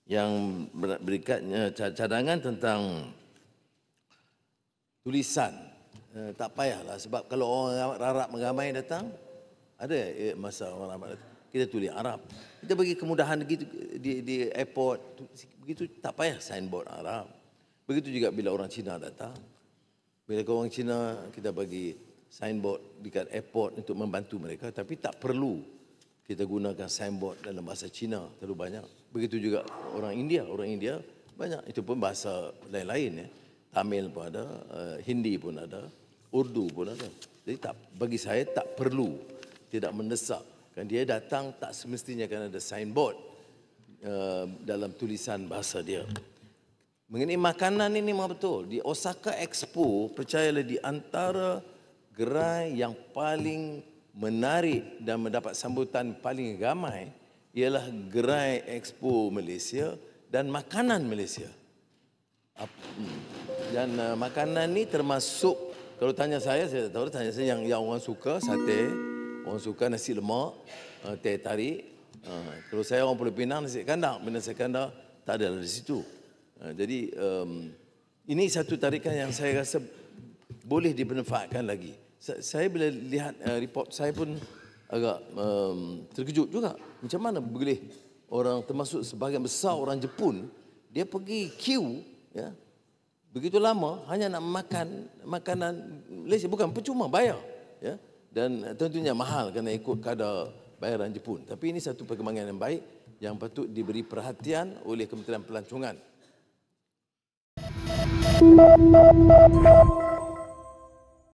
yang berikutnya cadangan tentang tulisan. Tak payahlah sebab kalau orang Arab ramai datang, ada masa orang Arab datang, kita tulis Arab. Kita bagi kemudahan di airport, begitu tak payah signboard Arab. Begitu juga bila orang Cina datang. Bila orang Cina, kita bagi signboard dekat airport untuk membantu mereka, tapi tak perlu kita gunakan signboard dalam bahasa Cina terlalu banyak. Begitu juga orang India banyak, itu pun bahasa lain-lain ya. Tamil pun ada, Hindi pun ada, Urdu pun ada. Jadi bagi saya tak perlu, tidak mendesak. Kan dia datang tak semestinya kan ada signboard dalam tulisan bahasa dia. Mengenai makanan ini memang betul. Di Osaka Expo, percayalah di antara gerai yang paling menarik dan mendapat sambutan paling ramai ialah gerai Expo Malaysia dan makanan Malaysia. Dan makanan ni termasuk, kalau tanya saya tak tahu, tanya saya yang orang suka sate, orang suka nasi lemak, teh tarik. Kalau saya orang Pulau Pinang, nasi kandar, nasi kandar tak ada di situ. Jadi ini satu tarikan yang saya rasa boleh dimanfaatkan lagi. Saya bila lihat report saya pun agak terkejut juga. Macam mana boleh orang, termasuk sebahagian besar orang Jepun, dia pergi queue ya, begitu lama hanya nak makan makanan Malaysia, bukan percuma bayar ya, dan tentunya mahal kerana ikut kadar bayaran Jepun. Tapi ini satu perkembangan yang baik yang patut diberi perhatian oleh Kementerian Pelancongan.